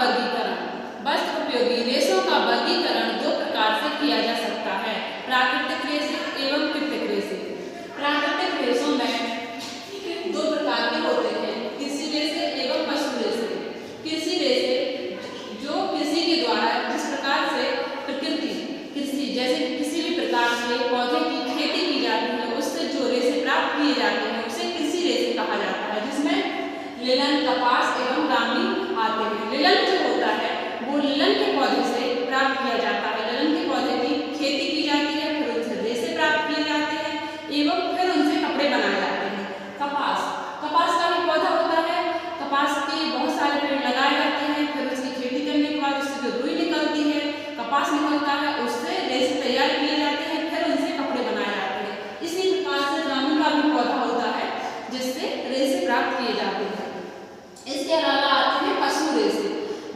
वर्गीकरण। वस्त्र उपयोगी रेशों का वर्गीकरण दो प्रकार से किया जा सकता है, प्राकृतिक रेशे एवं कृत्रिम रेशे। प्राकृतिक रेशों में दो प्रकार के होते हैं, कृषि रेशे एवं पशु रेशे। कृषि रेशे जो कृषि के द्वारा जिस प्रकार से प्रकृति कृषि जैसे किसी भी प्रकार से पौधे की खेती की जाती है उससे जो रेशे प्राप्त किए जाते हैं उसे कृषि रेशे कहा जाता है, जिसमें लिनन, कपास एवं ग्रामीण आते हैं। लिनन जो होता है वो लिनन के पौधे से प्राप्त किया जाता है। लिनन के पौधे की खेती की जाती है, फिर उनसे रेशे प्राप्त किए जाते हैं एवं फिर उनसे कपड़े बनाए जाते हैं। कपास का भी पौधा होता है, कपास के बहुत सारे पेड़ लगाए जाते हैं, फिर उसकी खेती करने के बाद उससे जो रुई निकलती है, कपास निकलता है, उससे रेशे तैयार किए जाते हैं, फिर उनसे कपड़े बनाए जाते हैं। इसी प्रकार से ग्रामीण का भी पौधा होता है जिससे रेशे प्राप्त किए जाते हैं। इसके अलावा आते हैं पशु रेशे।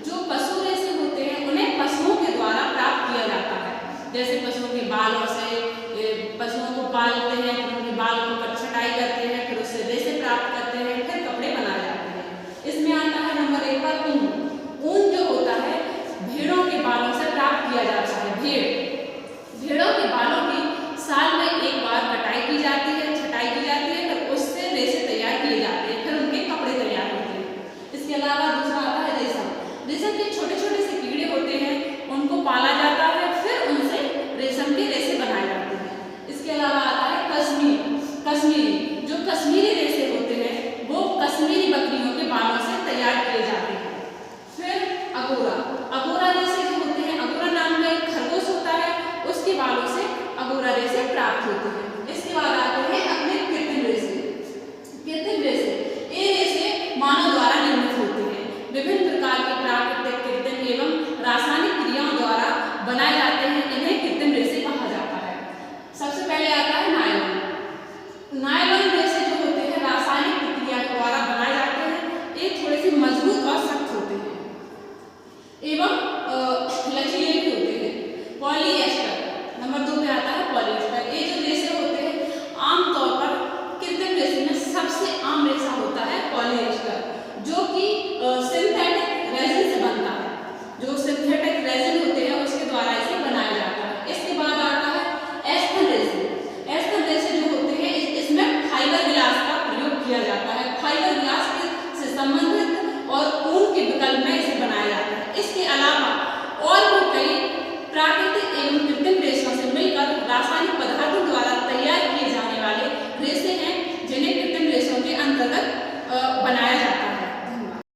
जो पशु रेशे होते हैं उन्हें पशुओं के द्वारा प्राप्त किया जाता है, जैसे पशुओं के बालों से पशुओं को पालते हैं, फिर उनके बाल को छटाई करते हैं, फिर उससे रेशे प्राप्त करते हैं, फिर कपड़े बनाए जाते हैं। इसमें आता है नंबर 1 पर ऊन। ऊन जो होता है भेड़ों के बालों से प्राप्त किया जाता है। भेड़ों के बालों की साल में एक बार कटाई की जाती है, छटाई की जाती है, फिर उससे रेशे तैयार किए जाते हैं, फिर उनके कपड़े तैयार होते हैं। इसके अलावा दूसरा आता है रेशम। रेशम के छोटे छोटे से कीड़े होते हैं, उनको पाला जाता है, फिर उनसे रेशम के रेशे बनाए जाते हैं। इसके अलावा आता है कश्मीरी। जो कश्मीरी रेशे होते हैं वो कश्मीरी बकरियों के बालों से तैयार किए जाते हैं। फिर अगोरा रेशे जो होते हैं, अगोरा नाम का एक खरगोश होता है, उसके बालों से अगोरा रेशे प्राप्त होते हैं। इसके बाद आते हैं अपने कृत्रिम रेशे। ये रेशे मानव द्वारा निर्मित होते हैं। विभिन्न प्रकार के प्राकृतिक, कृत्रिम एवं रासायनिक क्रियाओं द्वारा बनाए जाते हैं, इन्हें कृत्रिम रेशे कहा जाता है। सबसे पहले आता है नायलॉन रेशे जो होते हैं रासायनिक प्रक्रिया द्वारा बनाए जाते हैं। ये थोड़े से मजबूत और सख्त होते हैं एवं लचीले भी होते हैं। पॉलिएस्टर नंबर 2 पे आता है पॉलिएस्टर। ये जो रेशे होते हैं आमतौर पर कृत्रिम रेशे में सबसे आम रेशा होता है पॉलिएस्टर, जो कि सिंथेटिक रेजिन से बनता है। जो सिंथेटिक रेजिन होते हैं उसके द्वारा इसे बनाया जाता है। इसके बाद आता है एस्थन रेशे। एस्थन रेशे जो होते हैं इसमें फाइबर ग्लास का प्रयोग किया जाता है। फाइबर ग्लास से संबंधित और ऊन के विकल्प में इसे बनाया जाता है। इसके अलावा और भी कई प्राकृतिक एवं कृत्रिम रेशों से मिलकर रासायनिक पदार्थों द्वारा तैयार किए जाने वाले रेशे हैं, जिन्हें कृत्रिम रेशों के अंतर्गत बनाया जाता है।